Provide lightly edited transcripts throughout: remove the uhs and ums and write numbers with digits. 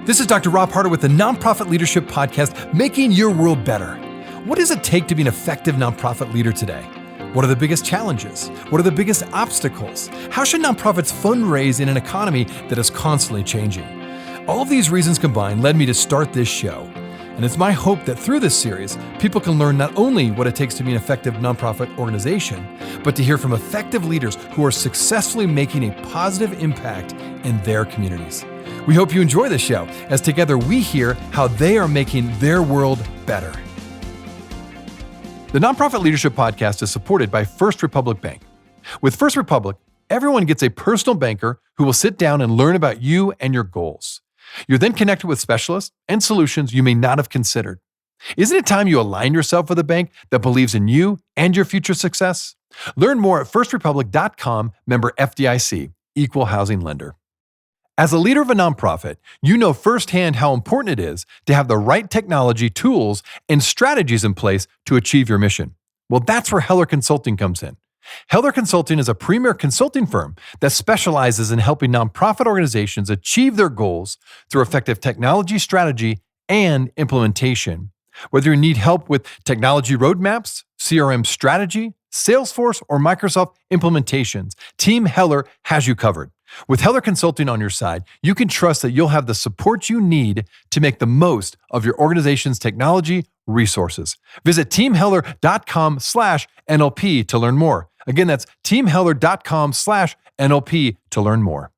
This is Dr. Rob Harder with the Nonprofit Leadership Podcast, Making Your World Better. What does it take to be an effective nonprofit leader today? What are the biggest challenges? What are the biggest obstacles? How should nonprofits fundraise in an economy that is constantly changing? All of these reasons combined led me to start this show. And it's my hope that through this series, people can learn not only what it takes to be an effective nonprofit organization, but to hear from effective leaders who are successfully making a positive impact in their communities. We hope you enjoy this show, as together we hear how they are making their world better. The Nonprofit Leadership Podcast is supported by First Republic Bank. With First Republic, everyone gets a personal banker who will sit down and learn about you and your goals. You're then connected with specialists and solutions you may not have considered. Isn't it time you align yourself with a bank that believes in you and your future success? Learn more at firstrepublic.com, member FDIC, equal housing lender. As a leader of a nonprofit, you know firsthand how important it is to have the right technology, tools, and strategies in place to achieve your mission. Well, that's where Heller Consulting comes in. Heller Consulting is a premier consulting firm that specializes in helping nonprofit organizations achieve their goals through effective technology strategy and implementation. Whether you need help with technology roadmaps, CRM strategy, Salesforce, or Microsoft implementations, Team Heller has you covered. With Heller Consulting on your side, you can trust that you'll have the support you need to make the most of your organization's technology resources. Visit teamheller.com/NLP to learn more. Again, that's teamheller.com/NLP to learn more.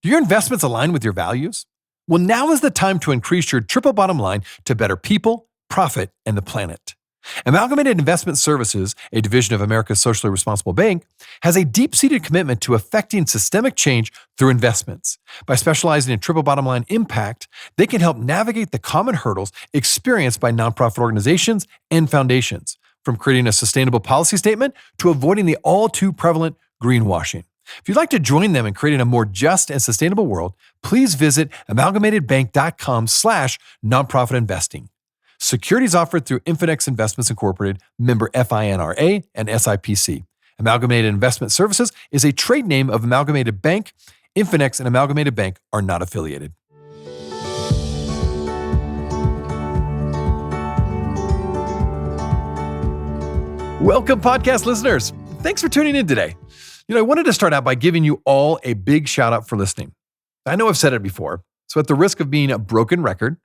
Do your investments align with your values? Well, now is the time to increase your triple bottom line to better people, profit, and the planet. Amalgamated Investment Services, a division of America's socially responsible bank, has a deep-seated commitment to effecting systemic change through investments. By specializing in triple bottom line impact, they can help navigate the common hurdles experienced by nonprofit organizations and foundations, from creating a sustainable policy statement to avoiding the all-too-prevalent greenwashing. If you'd like to join them in creating a more just and sustainable world, please visit amalgamatedbank.com/nonprofit investing. Securities offered through Infinex Investments Incorporated, member FINRA and SIPC. Amalgamated Investment Services is a trade name of Amalgamated Bank. Infinex and Amalgamated Bank are not affiliated. Welcome, podcast listeners. Thanks for tuning in today. I wanted to start out by giving you all a big shout out for listening. I know I've said it before, so at the risk of being a broken record,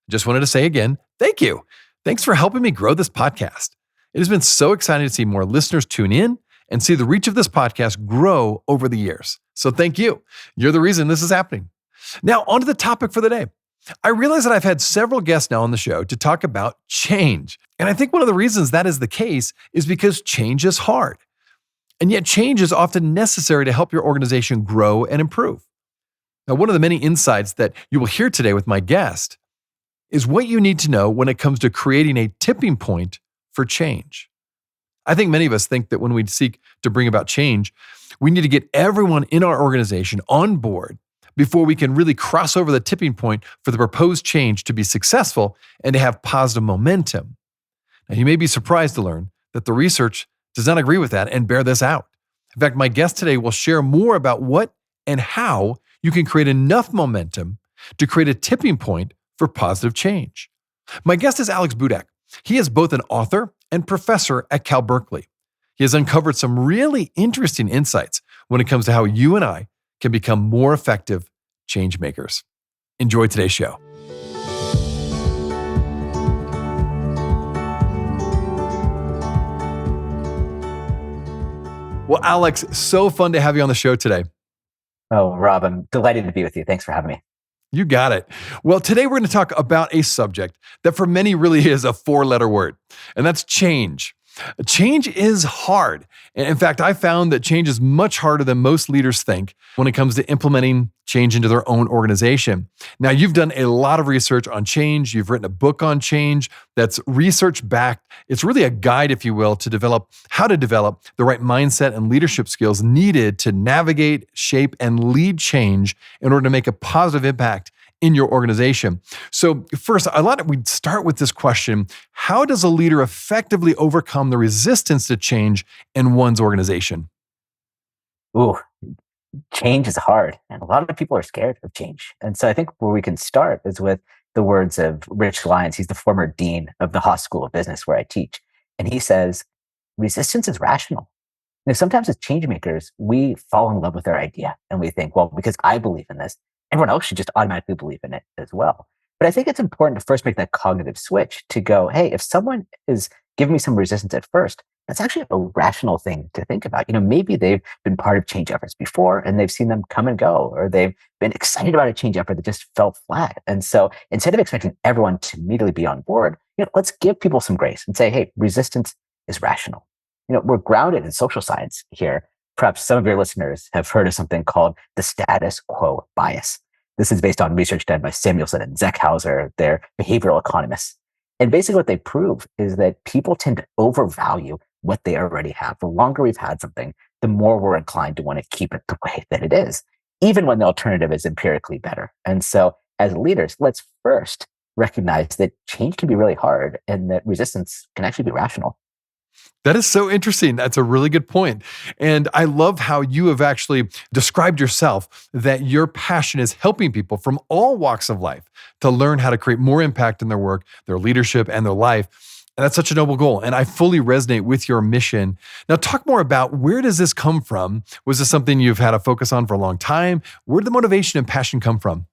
just wanted to say again, thank you. Thanks for helping me grow this podcast. It has been so exciting to see more listeners tune in and see the reach of this podcast grow over the years. So thank you. You're the reason this is happening. Now, on to the topic for the day. I realize that I've had several guests now on the show to talk about change. And I think one of the reasons that is the case is because change is hard. And yet change is often necessary to help your organization grow and improve. Now, one of the many insights that you will hear today with my guest is what you need to know when it comes to creating a tipping point for change. I think many of us think that when we seek to bring about change, we need to get everyone in our organization on board before we can really cross over the tipping point for the proposed change to be successful and to have positive momentum. Now, you may be surprised to learn that the research does not agree with that and bear this out. In fact, my guest today will share more about what and how you can create enough momentum to create a tipping point for positive change. My guest is Alex Budak. He is both an author and professor at Berkeley. He has uncovered some really interesting insights when it comes to how you and I can become more effective change makers. Enjoy today's show. Well, Alex, so fun to have you on the show today. Oh, Rob, I'm delighted to be with you. Thanks for having me. You got it. Well, today we're going to talk about a subject that for many really is a four-letter word, and that's change. Change is hard. And in fact, I found that change is much harder than most leaders think when it comes to implementing change into their own organization. Now, you've done a lot of research on change. You've written a book on change that's research-backed. It's really a guide, if you will, to how to develop the right mindset and leadership skills needed to navigate, shape, and lead change in order to make a positive impact in your organization. So first, we'd start with this question: how does a leader effectively overcome the resistance to change in one's organization? Ooh, change is hard, and a lot of people are scared of change. And so I think where we can start is with the words of Rich Lyons. He's the former dean of the Haas School of Business where I teach. And he says, resistance is rational. Sometimes as change makers, we fall in love with our idea and we think, well, because I believe in this, everyone else should just automatically believe in it as well. But I think it's important to first make that cognitive switch to go, hey, if someone is giving me some resistance at first, that's actually a rational thing to think about. Maybe they've been part of change efforts before and they've seen them come and go, or they've been excited about a change effort that just fell flat. And so instead of expecting everyone to immediately be on board, let's give people some grace and say, hey, resistance is rational. We're grounded in social science here. Perhaps some of your listeners have heard of something called the status quo bias. This is based on research done by Samuelson and Zeckhauser. They're behavioral economists. And basically what they prove is that people tend to overvalue what they already have. The longer we've had something, the more we're inclined to want to keep it the way that it is, even when the alternative is empirically better. And so as leaders, let's first recognize that change can be really hard and that resistance can actually be rational. That is so interesting. That's a really good point. And I love how you have actually described yourself that your passion is helping people from all walks of life to learn how to create more impact in their work, their leadership, and their life. And that's such a noble goal. And I fully resonate with your mission. Now, talk more about where does this come from? Was this something you've had a focus on for a long time? Where did the motivation and passion come from?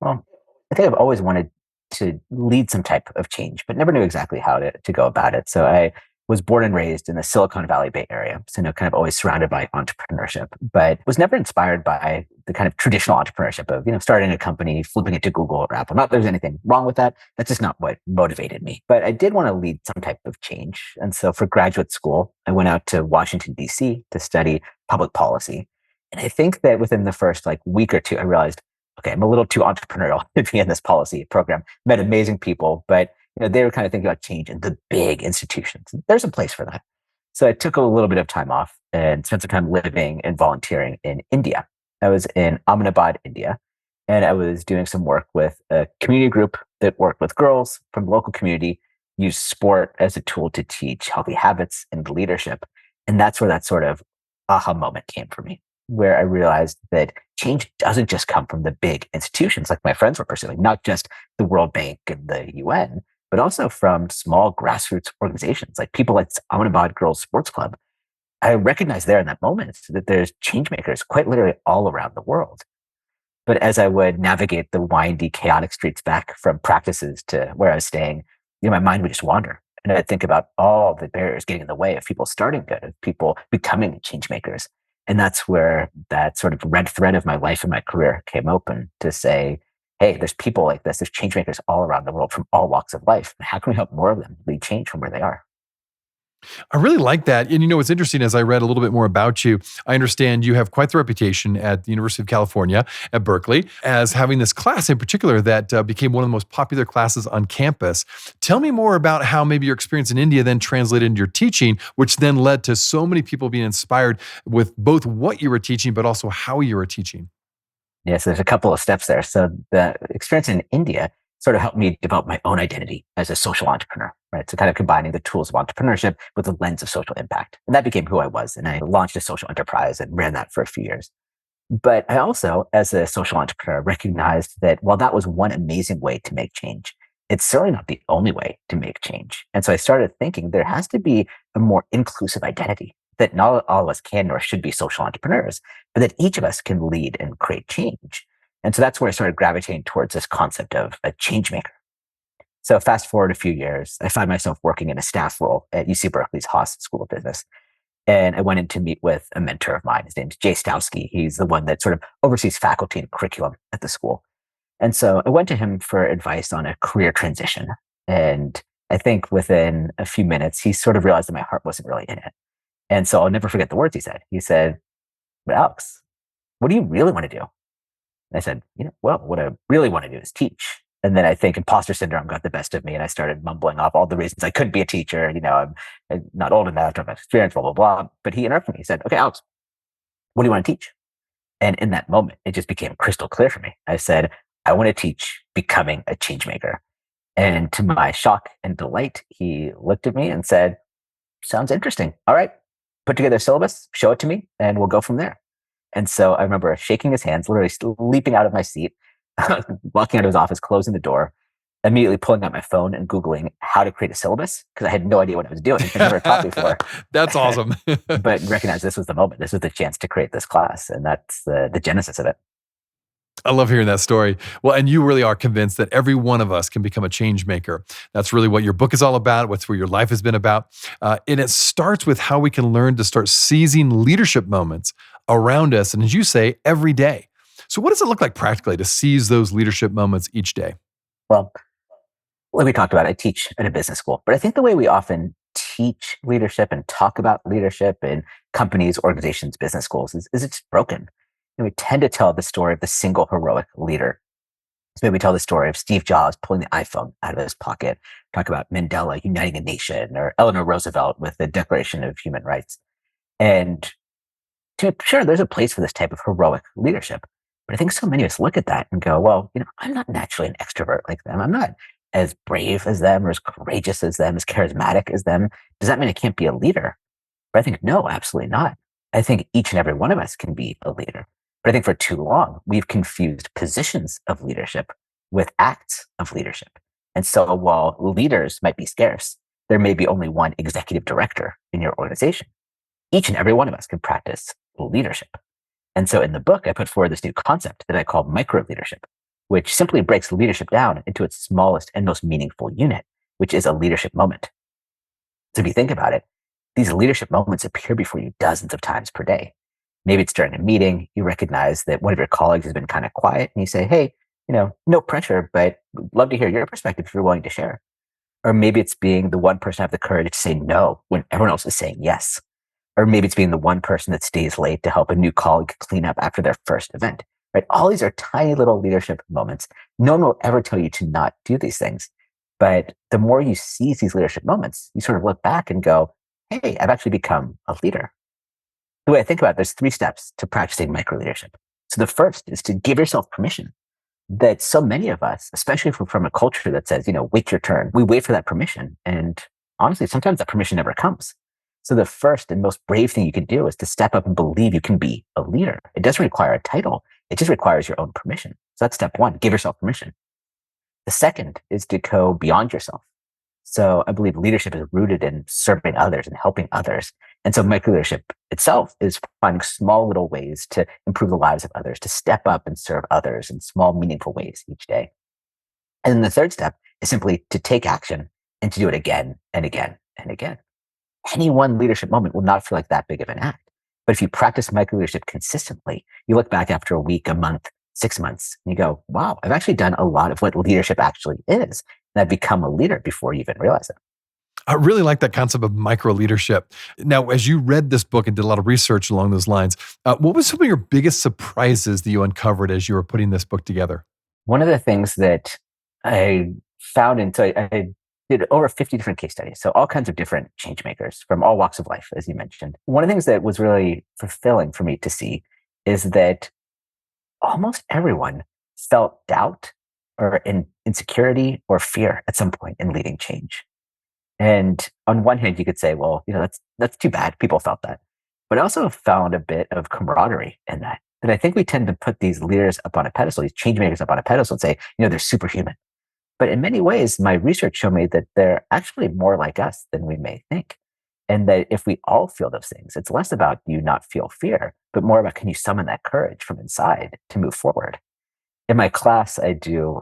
Well, I think I've always wanted to lead some type of change, but never knew exactly how to go about it. So I was born and raised in the Silicon Valley Bay Area. So, kind of always surrounded by entrepreneurship, but was never inspired by the kind of traditional entrepreneurship of, starting a company, flipping it to Google or Apple. Not that there's anything wrong with that. That's just not what motivated me. But I did want to lead some type of change. And so for graduate school, I went out to Washington, D.C. to study public policy. And I think that within the first week or two, I realized, okay, I'm a little too entrepreneurial to be in this policy program. Met amazing people, but they were kind of thinking about change in the big institutions. There's a place for that. So I took a little bit of time off and spent some time living and volunteering in India. I was in Ahmedabad, India, and I was doing some work with a community group that worked with girls from the local community, used sport as a tool to teach healthy habits and leadership. And that's where that sort of aha moment came for me, where I realized that change doesn't just come from the big institutions like my friends were pursuing, not just the World Bank and the UN, but also from small grassroots organizations like people like Ahmedabad Girls Sports Club. I recognized there in that moment that there's change makers quite literally all around the world. But as I would navigate the windy, chaotic streets back from practices to where I was staying, my mind would just wander. And I'd think about all the barriers getting in the way of people starting good, of people becoming change makers. And that's where that sort of red thread of my life and my career came open to say, hey, there's people like this, there's change makers all around the world from all walks of life. How can we help more of them lead change from where they are? I really like that. And what's interesting, as I read a little bit more about you, I understand you have quite the reputation at the University of California at Berkeley as having this class in particular that became one of the most popular classes on campus. Tell me more about how maybe your experience in India then translated into your teaching, which then led to so many people being inspired with both what you were teaching, but also how you were teaching. Yeah, so there's a couple of steps there. So the experience in India sort of helped me develop my own identity as a social entrepreneur, right? So kind of combining the tools of entrepreneurship with the lens of social impact. And that became who I was. And I launched a social enterprise and ran that for a few years. But I also, as a social entrepreneur, recognized that while that was one amazing way to make change, it's certainly not the only way to make change. And so I started thinking there has to be a more inclusive identity, that not all of us can or should be social entrepreneurs, but that each of us can lead and create change. And so that's where I started gravitating towards this concept of a change maker. So fast forward a few years, I find myself working in a staff role at UC Berkeley's Haas School of Business. And I went in to meet with a mentor of mine. His name's Jay Stowski. He's the one that sort of oversees faculty and curriculum at the school. And so I went to him for advice on a career transition. And I think within a few minutes, he sort of realized that my heart wasn't really in it. And so I'll never forget the words he said. He said, "But Alex, what do you really want to do?" And I said, well, what I really want to do is teach. And then I think imposter syndrome got the best of me, and I started mumbling off all the reasons I couldn't be a teacher. I'm not old enough, don't have experience, blah, blah, blah. But he interrupted me. He said, "Okay, Alex, what do you want to teach?" And in that moment, it just became crystal clear for me. I said, "I want to teach becoming a change maker." And to my shock and delight, he looked at me and said, "Sounds interesting. All right, put together a syllabus, show it to me, and we'll go from there." And so I remember shaking his hands, literally leaping out of my seat, walking out of his office, closing the door, immediately pulling out my phone and Googling how to create a syllabus because I had no idea what I was doing. I'd never taught before. That's awesome. But recognized this was the moment. This was the chance to create this class. And that's the genesis of it. I love hearing that story. Well, and you really are convinced that every one of us can become a change maker. That's really what your book is all about, what's where your life has been about. And it starts with how we can learn to start seizing leadership moments around us. And as you say, every day. So what does it look like practically to seize those leadership moments each day? Well, like we talked about, I teach at a business school, but I think the way we often teach leadership and talk about leadership in companies, organizations, business schools is it's broken. And we tend to tell the story of the single heroic leader. So maybe we tell the story of Steve Jobs pulling the iPhone out of his pocket, talk about Mandela uniting a nation, or Eleanor Roosevelt with the Declaration of Human Rights. And sure, there's a place for this type of heroic leadership. But I think so many of us look at that and go, well, I'm not naturally an extrovert like them. I'm not as brave as them or as courageous as them, as charismatic as them. Does that mean I can't be a leader? But I think, no, absolutely not. I think each and every one of us can be a leader. But I think for too long, we've confused positions of leadership with acts of leadership. And so while leaders might be scarce, there may be only one executive director in your organization. Each and every one of us can practice leadership. And so in the book, I put forward this new concept that I call micro leadership, which simply breaks leadership down into its smallest and most meaningful unit, which is a leadership moment. So if you think about it, these leadership moments appear before you dozens of times per day. Maybe it's during a meeting, you recognize that one of your colleagues has been kind of quiet and you say, hey, no pressure, but we'd love to hear your perspective if you're willing to share. Or maybe it's being the one person have the courage to say no when everyone else is saying yes. Or maybe it's being the one person that stays late to help a new colleague clean up after their first event, right? All these are tiny little leadership moments. No one will ever tell you to not do these things. But the more you seize these leadership moments, you sort of look back and go, hey, I've actually become a leader. The way I think about it, there's 3 steps to practicing micro leadership. So the first is to give yourself permission. That so many of us, especially from a culture that says, wait your turn, we wait for that permission. And honestly, sometimes that permission never comes. So the first and most brave thing you can do is to step up and believe you can be a leader. It doesn't require a title. It just requires your own permission. So that's step 1, give yourself permission. The second is to go beyond yourself. So I believe leadership is rooted in serving others and helping others. And so micro leadership itself is finding small little ways to improve the lives of others, to step up and serve others in small, meaningful ways each day. And then the third step is simply to take action and to do it again and again and again. Any one leadership moment will not feel like that big of an act. But if you practice micro leadership consistently, you look back after a week, a month, 6 months, and you go, wow, I've actually done a lot of what leadership actually is. And I've become a leader before you even realize it. I really like that concept of micro leadership. Now, as you read this book and did a lot of research along those lines, what was some of your biggest surprises that you uncovered as you were putting this book together? One of the things that I found, I did over 50 different case studies. So all kinds of different change makers from all walks of life, as you mentioned. One of the things that was really fulfilling for me to see is that almost everyone felt doubt or insecurity or fear at some point in leading change. And on one hand, you could say, well, that's too bad. People felt that. But I also found a bit of camaraderie in that. And I think we tend to put these leaders up on a pedestal, these change makers up on a pedestal and say, they're superhuman. But in many ways, my research showed me that they're actually more like us than we may think. And that if we all feel those things, it's less about you not feel fear, but more about can you summon that courage from inside to move forward. In my class, I do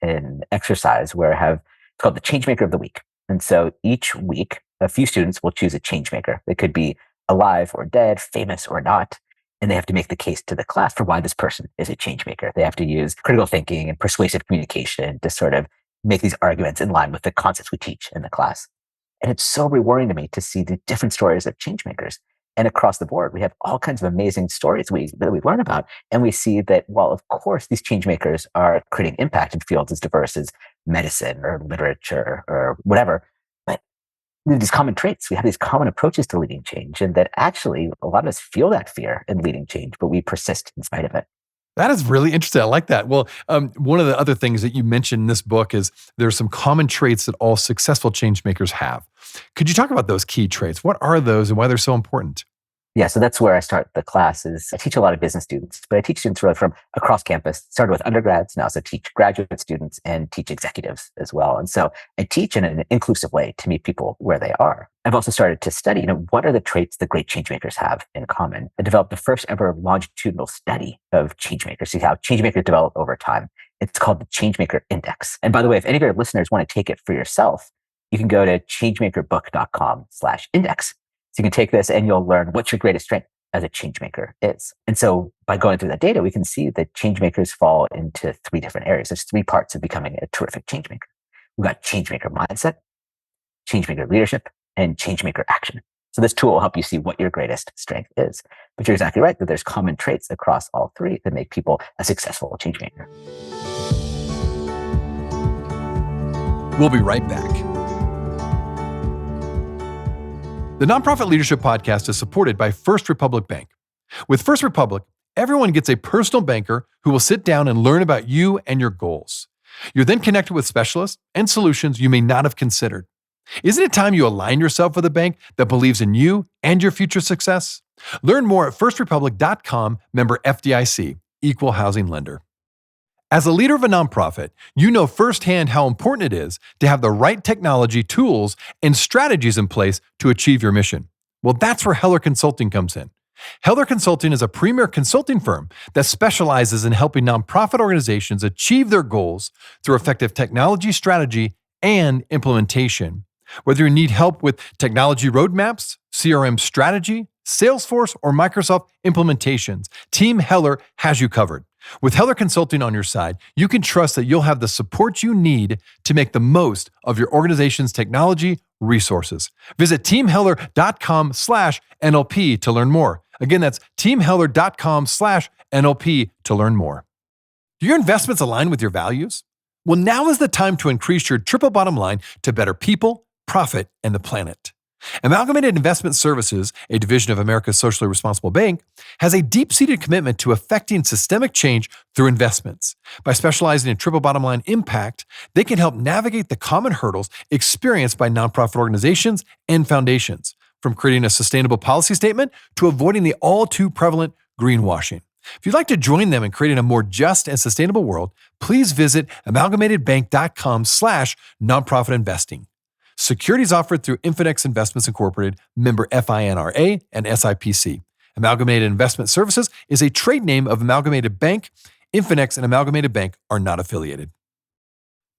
an exercise where it's called the Changemaker of the Week. And so each week, a few students will choose a change maker. They could be alive or dead, famous or not. And they have to make the case to the class for why this person is a change maker. They have to use critical thinking and persuasive communication to sort of make these arguments in line with the concepts we teach in the class. And it's so rewarding to me to see the different stories of change makers. And across the board, we have all kinds of amazing stories that we learn about. And we see that, while of course these change makers are creating impact in fields as diverse as medicine or literature or whatever, but we have these common traits. We have these common approaches to leading change. And that actually a lot of us feel that fear in leading change, but we persist in spite of it. That is really interesting. I like that. Well, one of the other things that you mentioned in this book is there's some common traits that all successful change makers have. Could you talk about those key traits? What are those and why they're so important? Yeah, so that's where I start the classes. I teach a lot of business students, but I teach students really from across campus. Started with undergrads, now also teach graduate students and teach executives as well. And so I teach in an inclusive way to meet people where they are. I've also started to study, what are the traits that great changemakers have in common? I developed the first ever longitudinal study of changemakers, see how changemakers develop over time. It's called the Changemaker Index. And by the way, if any of your listeners want to take it for yourself, you can go to changemakerbook.com/index. So you can take this and you'll learn what your greatest strength as a change maker is. And so by going through that data, we can see that change makers fall into three different areas. There's three parts of becoming a terrific change maker. We've got change maker mindset, change maker leadership, and change maker action. So this tool will help you see what your greatest strength is. But you're exactly right that there's common traits across all three that make people a successful change maker. We'll be right back. The Nonprofit Leadership Podcast is supported by First Republic Bank. With First Republic, everyone gets a personal banker who will sit down and learn about you and your goals. You're then connected with specialists and solutions you may not have considered. Isn't it time you align yourself with a bank that believes in you and your future success? Learn more at firstrepublic.com, member FDIC, equal housing lender. As a leader of a nonprofit, you know firsthand how important it is to have the right technology, tools, and strategies in place to achieve your mission. Well, that's where Heller Consulting comes in. Heller Consulting is a premier consulting firm that specializes in helping nonprofit organizations achieve their goals through effective technology strategy and implementation. Whether you need help with technology roadmaps, CRM strategy, Salesforce, or Microsoft implementations, Team Heller has you covered. With Heller Consulting on your side, you can trust that you'll have the support you need to make the most of your organization's technology resources. Visit teamheller.com/NLP to learn more. Again, that's teamheller.com/NLP to learn more. Do your investments align with your values? Well, now is the time to increase your triple bottom line to better people, profit, and the planet. Amalgamated Investment Services, a division of America's socially responsible bank, has a deep-seated commitment to effecting systemic change through investments. By specializing in triple bottom line impact, they can help navigate the common hurdles experienced by nonprofit organizations and foundations, from creating a sustainable policy statement to avoiding the all-too prevalent greenwashing. If you'd like to join them in creating a more just and sustainable world, please visit amalgamatedbank.com/nonprofit investing. Securities offered through Infinex Investments Incorporated, member FINRA and SIPC. Amalgamated Investment Services is a trade name of Amalgamated Bank. Infinex and Amalgamated Bank are not affiliated.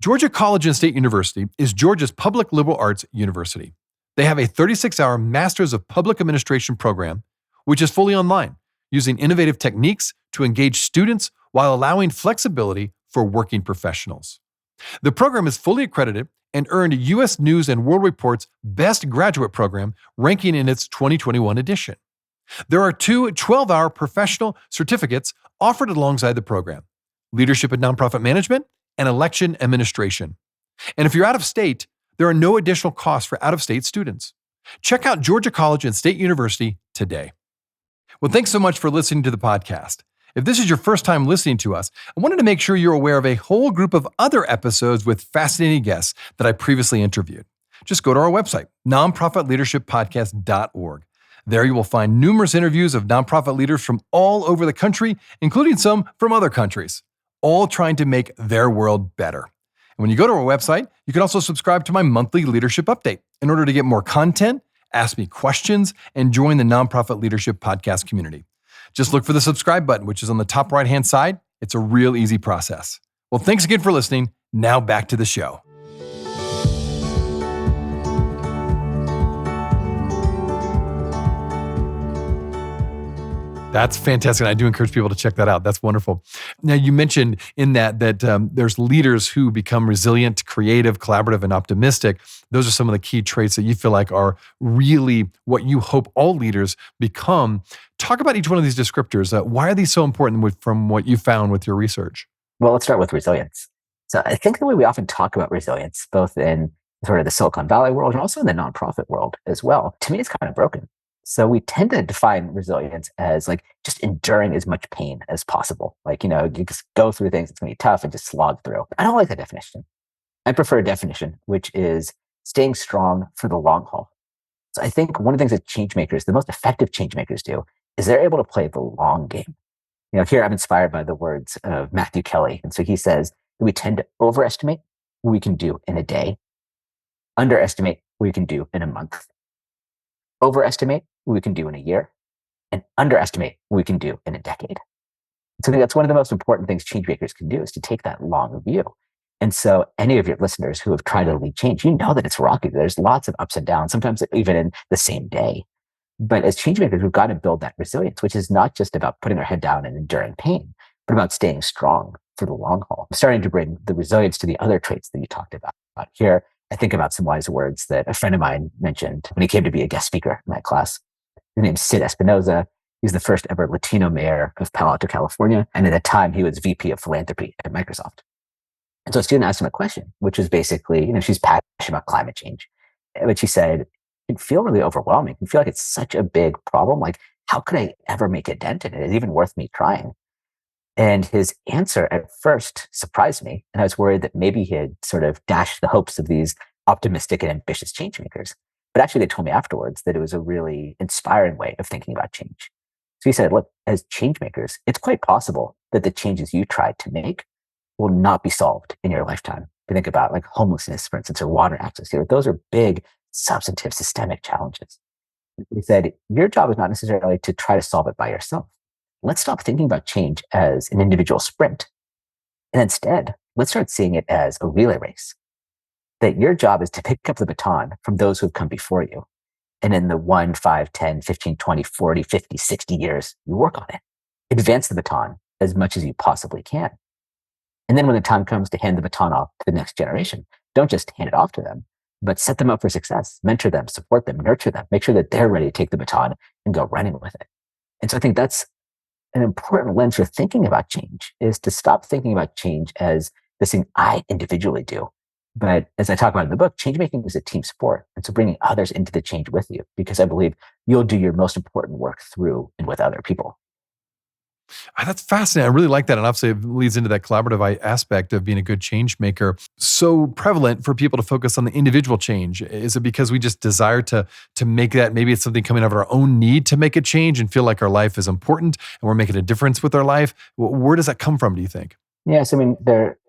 Georgia College and State University is Georgia's public liberal arts university. They have a 36-hour Masters of Public Administration program, which is fully online, using innovative techniques to engage students while allowing flexibility for working professionals. The program is fully accredited and earned U.S. News and World Report's Best Graduate Program, ranking in its 2021 edition. There are two 12-hour professional certificates offered alongside the program: Leadership in Nonprofit Management and Election Administration. And if you're out of state, there are no additional costs for out-of-state students. Check out Georgia College and State University today. Well, thanks so much for listening to the podcast. If this is your first time listening to us, I wanted to make sure you're aware of a whole group of other episodes with fascinating guests that I previously interviewed. Just go to our website, nonprofitleadershippodcast.org. There you will find numerous interviews of nonprofit leaders from all over the country, including some from other countries, all trying to make their world better. And when you go to our website, you can also subscribe to my monthly leadership update in order to get more content, ask me questions, and join the Nonprofit Leadership Podcast community. Just look for the subscribe button, which is on the top right-hand side. It's a real easy process. Well, thanks again for listening. Now back to the show. That's fantastic. I do encourage people to check that out. That's wonderful. Now, you mentioned in that there's leaders who become resilient, creative, collaborative, and optimistic. Those are some of the key traits that you feel like are really what you hope all leaders become. Talk about each one of these descriptors. Why are these so important from what you found with your research? Well, let's start with resilience. So I think the way we often talk about resilience, both in sort of the Silicon Valley world and also in the nonprofit world as well, to me, it's kind of broken. So we tend to define resilience as like just enduring as much pain as possible. Like, you just go through things, it's going to be tough and just slog through. I don't like that definition. I prefer a definition, which is staying strong for the long haul. So I think one of the things that change makers, the most effective change makers do, is they're able to play the long game. Here I'm inspired by the words of Matthew Kelly. And so he says that we tend to overestimate what we can do in a day, underestimate what we can do in a month, overestimate what we can do in a year, and underestimate what we can do in a decade. So I think that's one of the most important things change makers can do is to take that long view. And so any of your listeners who have tried to lead change, you know that it's rocky. There's lots of ups and downs, sometimes even in the same day. But as change makers, we've got to build that resilience, which is not just about putting our head down and enduring pain, but about staying strong for the long haul. I'm starting to bring the resilience to the other traits that you talked about. Here, I think about some wise words that a friend of mine mentioned when he came to be a guest speaker in my class. His name's Sid Espinoza. He's the first ever Latino mayor of Palo Alto, California. And at the time, he was VP of philanthropy at Microsoft. And so a student asked him a question, which was basically, she's passionate about climate change. But she said, it can feel really overwhelming. It can feel like it's such a big problem. Like, how could I ever make a dent in it? Is it even worth me trying? And his answer at first surprised me. And I was worried that maybe he had sort of dashed the hopes of these optimistic and ambitious change makers. But actually, they told me afterwards that it was a really inspiring way of thinking about change. So he said, look, as change makers, it's quite possible that the changes you tried to make will not be solved in your lifetime. If you think about like homelessness, for instance, or water access here, those are big, substantive, systemic challenges. He said, your job is not necessarily to try to solve it by yourself. Let's stop thinking about change as an individual sprint. And instead, let's start seeing it as a relay race. That your job is to pick up the baton from those who have come before you. And in the 1, 5, 10, 15, 20, 40, 50, 60 years, you work on it. Advance the baton as much as you possibly can. And then when the time comes to hand the baton off to the next generation, don't just hand it off to them, but set them up for success, mentor them, support them, nurture them, make sure that they're ready to take the baton and go running with it. And so I think that's an important lens for thinking about change, is to stop thinking about change as this thing I individually do. But as I talk about in the book, change making is a team sport. And so bringing others into the change with you, because I believe you'll do your most important work through and with other people. That's fascinating. I really like that. And obviously it leads into that collaborative aspect of being a good change maker. So prevalent for people to focus on the individual change. Is it because we just desire to make that, maybe it's something coming out of our own need to make a change and feel like our life is important and we're making a difference with our life? Where does that come from, do you think? Yes, I mean,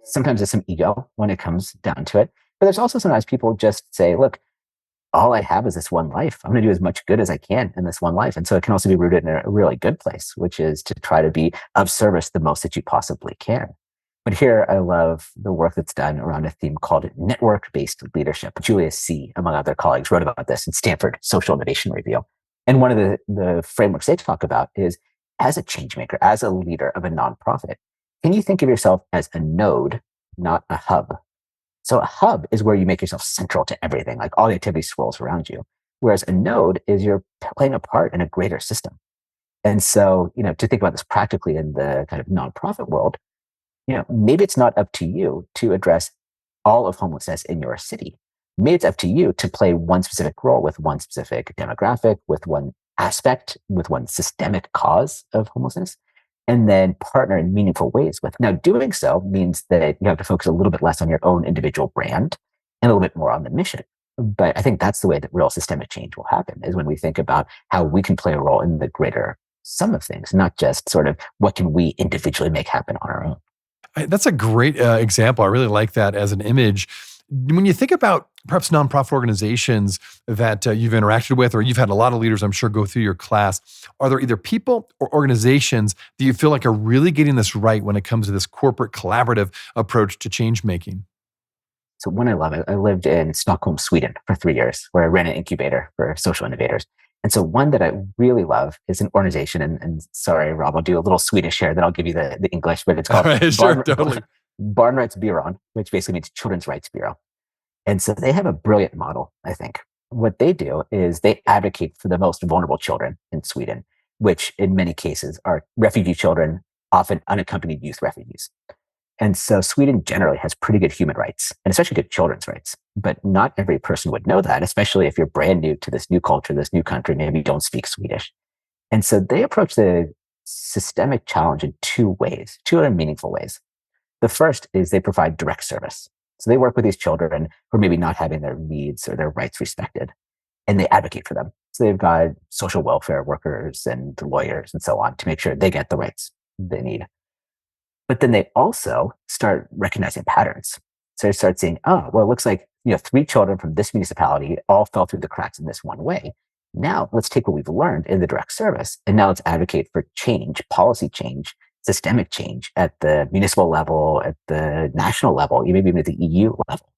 sometimes there's some ego when it comes down to it. But there's also sometimes people just say, look, all I have is this one life. I'm going to do as much good as I can in this one life. And so it can also be rooted in a really good place, which is to try to be of service the most that you possibly can. But here I love the work that's done around a theme called network-based leadership. Julia C., among other colleagues, wrote about this in Stanford Social Innovation Review. And one of the frameworks they talk about is, as a change maker, as a leader of a nonprofit, can you think of yourself as a node, not a hub? So a hub is where you make yourself central to everything, like all the activity swirls around you. Whereas a node is you're playing a part in a greater system. And so, to think about this practically in the kind of nonprofit world, maybe it's not up to you to address all of homelessness in your city. Maybe it's up to you to play one specific role with one specific demographic, with one aspect, with one systemic cause of homelessness, and then partner in meaningful ways with. Now, doing so means that you have to focus a little bit less on your own individual brand and a little bit more on the mission. But I think that's the way that real systemic change will happen, is when we think about how we can play a role in the greater sum of things, not just sort of what can we individually make happen on our own. That's a great example. I really like that as an image. When you think about perhaps nonprofit organizations that you've interacted with, or you've had a lot of leaders, I'm sure, go through your class, are there either people or organizations that you feel like are really getting this right when it comes to this corporate collaborative approach to change making? So one I love, I lived in Stockholm, Sweden for 3 years, where I ran an incubator for social innovators. And so one that I really love is an organization, and sorry, Rob, I'll do a little Swedish here, then I'll give you the English, but it's called Sure, totally. Barnrättsbyrån, which basically means Children's Rights Bureau. And so they have a brilliant model, I think. What they do is they advocate for the most vulnerable children in Sweden, which in many cases are refugee children, often unaccompanied youth refugees. And so Sweden generally has pretty good human rights, and especially good children's rights. But not every person would know that, especially if you're brand new to this new culture, this new country, maybe you don't speak Swedish. And so they approach the systemic challenge in two ways, two other meaningful ways. The first is they provide direct service. So they work with these children who are maybe not having their needs or their rights respected. and they advocate for them. So they've got social welfare workers and lawyers and so on to make sure they get the rights they need. But then they also start recognizing patterns. So they start saying, oh, well, it looks like 3 children from this municipality all fell through the cracks in this one way. Now let's take what we've learned in the direct service and now let's advocate for change, policy change, systemic change at the municipal level, at the national level, maybe even at the EU level.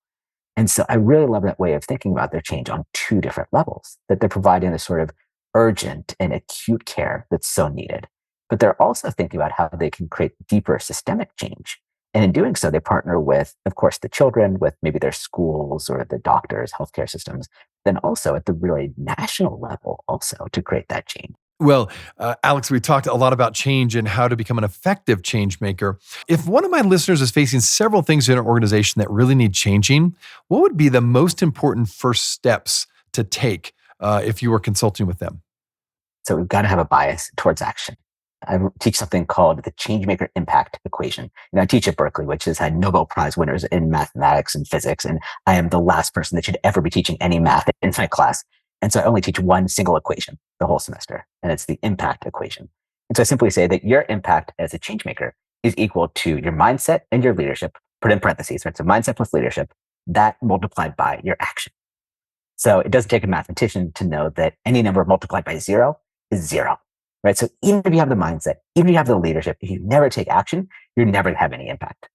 And so I really love that way of thinking about their change on 2 different levels, that they're providing a sort of urgent and acute care that's so needed. But they're also thinking about how they can create deeper systemic change. And in doing so, they partner with, of course, the children, with maybe their schools or the doctors, healthcare systems, then also at the really national level also to create that change. Well, Alex, we talked a lot about change and how to become an effective change maker. If one of my listeners is facing several things in an organization that really need changing, what would be the most important first steps to take if you were consulting with them? So we've got to have a bias towards action. I teach something called the Changemaker impact equation. I teach at Berkeley, which has had Nobel Prize winners in mathematics and physics. And I am the last person that should ever be teaching any math in my class. And so I only teach one single equation the whole semester, and it's the impact equation. And so I simply say that your impact as a change maker is equal to your mindset and your leadership, put in parentheses, right? So mindset plus leadership, that multiplied by your action. So it doesn't take a mathematician to know that any number multiplied by 0 is 0, right? So even if you have the mindset, even if you have the leadership, if you never take action, you're never going to have any impact.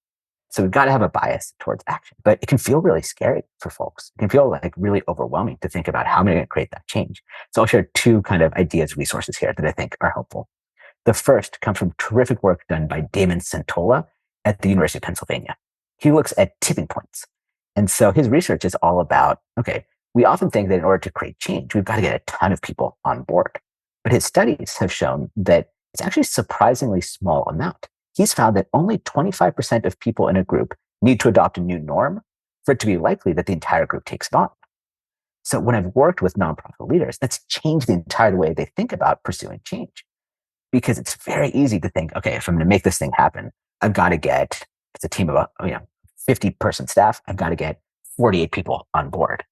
So we've got to have a bias towards action, but it can feel really scary for folks. It can feel like really overwhelming to think about how am I going to create that change. So I'll share 2 kind of ideas, resources here that I think are helpful. The first comes from terrific work done by Damon Centola at the University of Pennsylvania. He looks at tipping points. And so his research is all about, okay, we often think that in order to create change, we've got to get a ton of people on board. But his studies have shown that it's actually a surprisingly small amount. He's found that only 25% of people in a group need to adopt a new norm for it to be likely that the entire group takes it on. So when I've worked with nonprofit leaders, that's changed the entire way they think about pursuing change. Because it's very easy to think, okay, if I'm going to make this thing happen, I've got to get, it's a team of 50-person staff, I've got to get 48 people on board.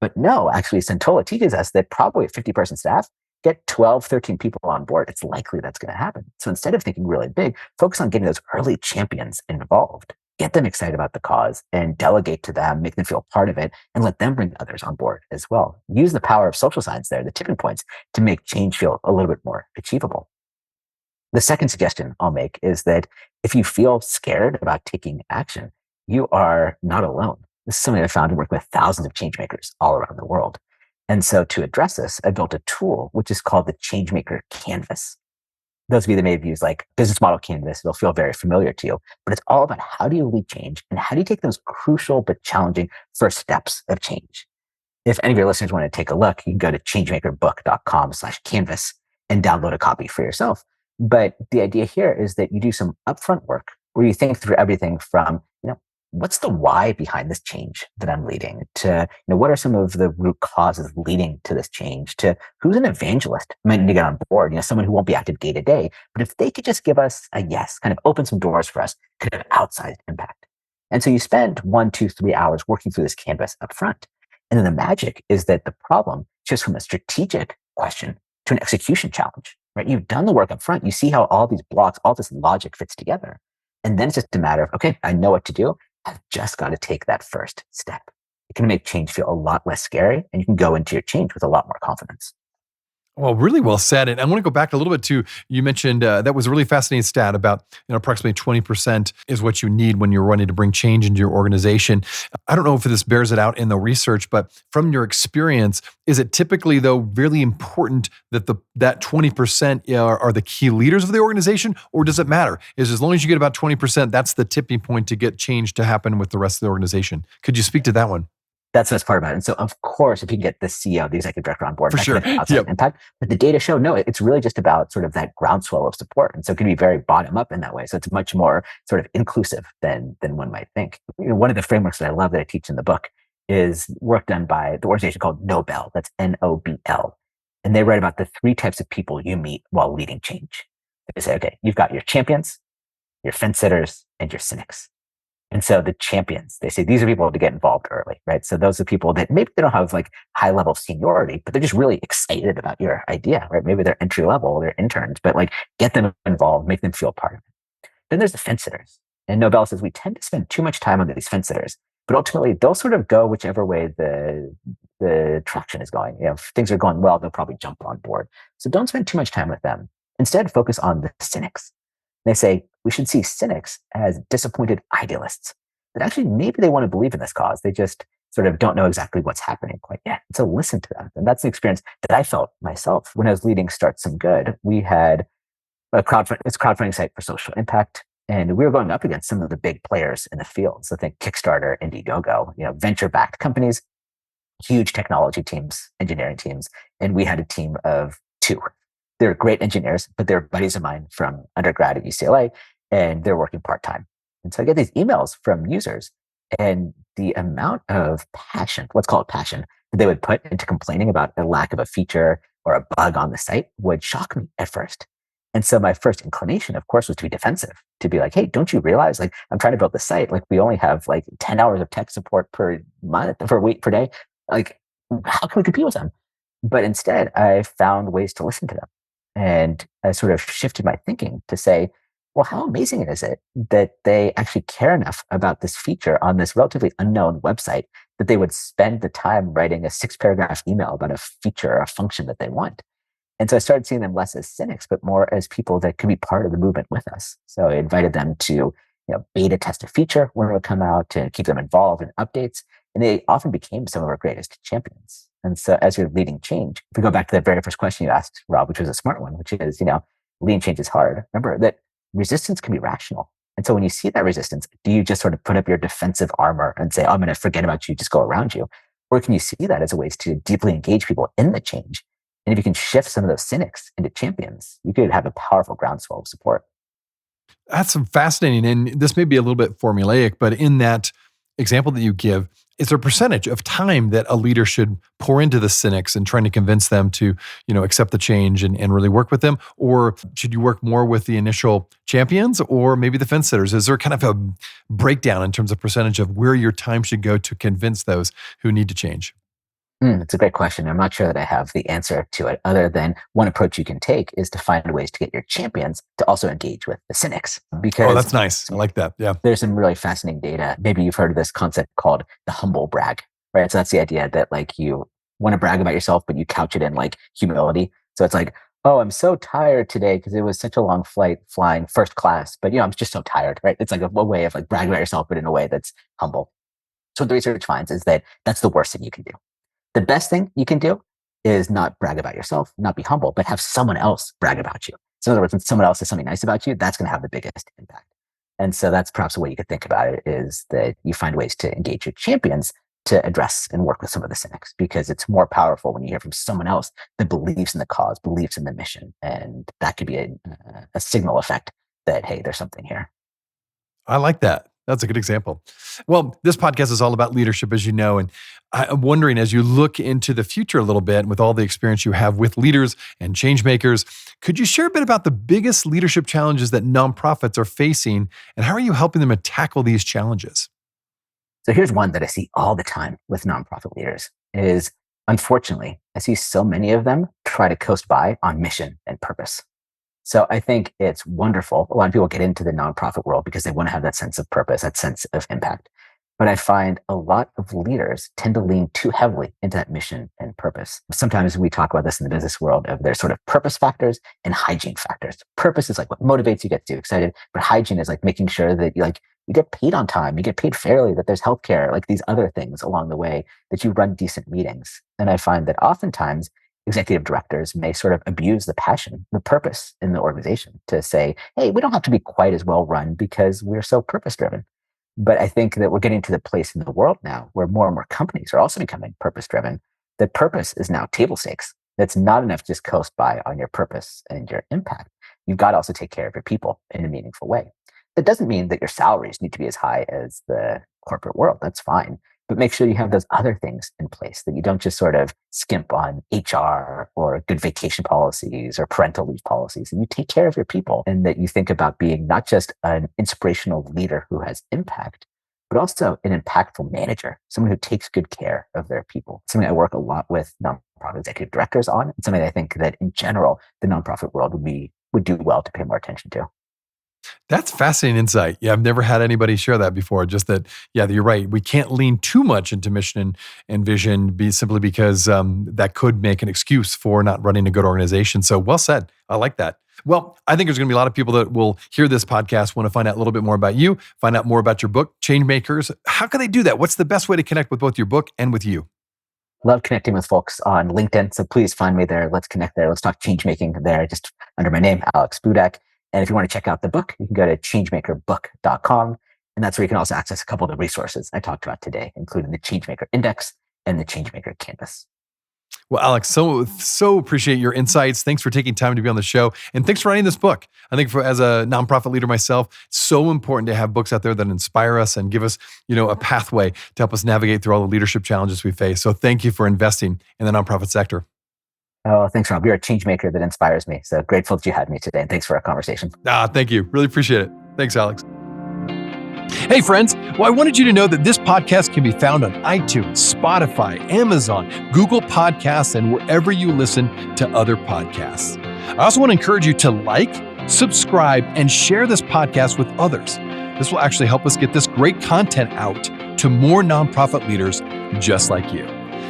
But no, actually, Centola teaches us that probably a 50-person staff, get 12, 13 people on board, it's likely that's going to happen. So instead of thinking really big, focus on getting those early champions involved, get them excited about the cause and delegate to them, make them feel part of it, and let them bring others on board as well. Use the power of social science there, the tipping points, to make change feel a little bit more achievable. The second suggestion I'll make is that if you feel scared about taking action, you are not alone. This is something I found in working with thousands of change makers all around the world. And so to address this, I built a tool which is called the Changemaker Canvas. Those of you that may have used like business model canvas, it'll feel very familiar to you, but it's all about how do you lead change and how do you take those crucial but challenging first steps of change. If any of your listeners want to take a look, you can go to changemakerbook.com/canvas and download a copy for yourself. But the idea here is that you do some upfront work where you think through everything from, what's the why behind this change that I'm leading, to, what are some of the root causes leading to this change, to who's an evangelist I might need to get on board, someone who won't be active day to day, but if they could just give us a yes, kind of open some doors for us, could have outsized impact. And so you spend 1, 2, 3 hours working through this canvas up front. And then the magic is that the problem shifts from a strategic question to an execution challenge, right? You've done the work up front. You see how all these blocks, all this logic fits together. And then it's just a matter of, okay, I know what to do. I've just got to take that first step. It can make change feel a lot less scary, and you can go into your change with a lot more confidence. Well, really well said. And I want to go back a little bit to, you mentioned that was a really fascinating stat about approximately 20% is what you need when you're wanting to bring change into your organization. I don't know if this bears it out in the research, but from your experience, is it typically, though, really important that that 20% are the key leaders of the organization, or does it matter? Is as long as you get about 20%, that's the tipping point to get change to happen with the rest of the organization? Could you speak to that one? That's the best part about it. And so, of course, if you can get the CEO, the executive director on board, For that sure. could have outside impact. But the data show, no, it's really just about sort of that groundswell of support. And so it can be very bottom up in that way. So it's much more sort of inclusive than one might think. One of the frameworks that I love that I teach in the book is work done by the organization called Nobel. That's Nobel. And they write about the 3 types of people you meet while leading change. They say, okay, you've got your champions, your fence sitters, and your cynics. And so the champions, they say these are people to get involved early, right? So those are people that maybe they don't have like high level seniority, but they're just really excited about your idea, right? Maybe they're entry level, they're interns, but like get them involved, make them feel part of it. Then there's the fence sitters. And Nobel says we tend to spend too much time on these fence sitters, but ultimately they'll sort of go whichever way the traction is going. If things are going well, they'll probably jump on board. So don't spend too much time with them. Instead, focus on the cynics. They say we should see cynics as disappointed idealists. That actually maybe they want to believe in this cause. They just sort of don't know exactly what's happening quite yet. So listen to them. And that's the experience that I felt myself when I was leading Start Some Good. We had it's a crowdfunding site for social impact. And we were going up against some of the big players in the field. So think Kickstarter, Indiegogo, venture-backed companies, huge technology teams, engineering teams. And we had a team of two. They're great engineers, but they're buddies of mine from undergrad at UCLA, and they're working part-time. And so I get these emails from users, and the amount of passion, let's call it passion, that they would put into complaining about a lack of a feature or a bug on the site would shock me at first. And so my first inclination, of course, was to be defensive, to be like, hey, don't you realize, like, I'm trying to build the site. Like, we only have like 10 hours of tech support per month, per week, per day. Like, how can we compete with them? But instead, I found ways to listen to them. And I sort of shifted my thinking to say, well, how amazing is it that they actually care enough about this feature on this relatively unknown website that they would spend the time writing a 6-paragraph email about a feature or a function that they want? And so I started seeing them less as cynics, but more as people that could be part of the movement with us. So I invited them to beta test a feature when it would come out, to keep them involved in updates. And they often became some of our greatest champions. And so as you're leading change, if we go back to that very first question you asked, Rob, which was a smart one, which is, leading change is hard. Remember that resistance can be rational. And so when you see that resistance, do you just sort of put up your defensive armor and say, oh, I'm going to forget about you, just go around you? Or can you see that as a ways to deeply engage people in the change? And if you can shift some of those cynics into champions, you could have a powerful groundswell of support. That's fascinating. And this may be a little bit formulaic, but in that example that you give, is there a percentage of time that a leader should pour into the cynics and trying to convince them to, accept the change and really work with them? Or should you work more with the initial champions or maybe the fence sitters? Is there kind of a breakdown in terms of percentage of where your time should go to convince those who need to change? It's a great question. I'm not sure that I have the answer to it, other than one approach you can take is to find ways to get your champions to also engage with the cynics. Oh, Because that's nice. I like that. Yeah. there's some really fascinating data. Maybe you've heard of this concept called the humble brag, right? So that's the idea that like you want to brag about yourself, but you couch it in like humility. So it's like, oh, I'm so tired today because it was such a long flight flying first class, but I'm just so tired, right? It's like a way of like bragging about yourself, but in a way that's humble. So what the research finds is that that's the worst thing you can do. The best thing you can do is not brag about yourself, not be humble, but have someone else brag about you. So in other words, when someone else says something nice about you, that's going to have the biggest impact. And so that's perhaps a way you could think about it, is that you find ways to engage your champions to address and work with some of the cynics, because it's more powerful when you hear from someone else that believes in the cause, believes in the mission. And that could be a signal effect that, hey, there's something here. I like that. That's a good example. Well, this podcast is all about leadership, as you know, and I'm wondering, as you look into the future a little bit with all the experience you have with leaders and change makers, could you share a bit about the biggest leadership challenges that nonprofits are facing, and how are you helping them to tackle these challenges? So here's one that I see all the time with nonprofit leaders is, unfortunately, I see so many of them try to coast by on mission and purpose. So I think it's wonderful. A lot of people get into the nonprofit world because they want to have that sense of purpose, that sense of impact. But I find a lot of leaders tend to lean too heavily into that mission and purpose. Sometimes we talk about this in the business world of there's sort of purpose factors and hygiene factors. Purpose is like what motivates you, gets you excited, but hygiene is like making sure that you get paid on time, you get paid fairly, that there's healthcare, like these other things along the way, that you run decent meetings. And I find that oftentimes executive directors may sort of abuse the passion, the purpose in the organization to say, hey, we don't have to be quite as well run because we're so purpose driven. But I think that we're getting to the place in the world now where more and more companies are also becoming purpose driven. That purpose is now table stakes. That's not enough to just coast by on your purpose and your impact. You've got to also take care of your people in a meaningful way. That doesn't mean that your salaries need to be as high as the corporate world. That's fine. But make sure you have those other things in place, that you don't just sort of skimp on HR or good vacation policies or parental leave policies, and you take care of your people, and that you think about being not just an inspirational leader who has impact, but also an impactful manager, someone who takes good care of their people. Something I work a lot with nonprofit executive directors on, and something I think that in general, the nonprofit world would do well to pay more attention to. That's fascinating insight. Yeah, I've never had anybody share that before. Just that, yeah, you're right. We can't lean too much into mission and vision simply because that could make an excuse for not running a good organization. So well said. I like that. Well, I think there's going to be a lot of people that will hear this podcast, want to find out a little bit more about you, find out more about your book, Changemakers. How can they do that? What's the best way to connect with both your book and with you? Love connecting with folks on LinkedIn. So please find me there. Let's connect there. Let's talk change making there, just under my name, Alex Budak. And if you want to check out the book, you can go to changemakerbook.com. And that's where you can also access a couple of the resources I talked about today, including the Changemaker Index and the Changemaker Canvas. Well, Alex, so appreciate your insights. Thanks for taking time to be on the show. And thanks for writing this book. I think as a nonprofit leader myself, it's so important to have books out there that inspire us and give us, a pathway to help us navigate through all the leadership challenges we face. So thank you for investing in the nonprofit sector. Oh, thanks, Rob. You're a change maker that inspires me. So grateful that you had me today. And thanks for our conversation. Thank you. Really appreciate it. Thanks, Alex. Hey, friends. Well, I wanted you to know that this podcast can be found on iTunes, Spotify, Amazon, Google Podcasts, and wherever you listen to other podcasts. I also want to encourage you to like, subscribe, and share this podcast with others. This will actually help us get this great content out to more nonprofit leaders just like you.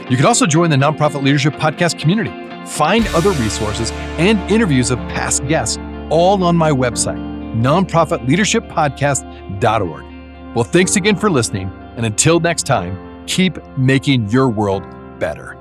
You can also join the Nonprofit Leadership Podcast community. Find other resources and interviews of past guests, all on my website, nonprofitleadershippodcast.org. Well, thanks again for listening. And until next time, keep making your world better.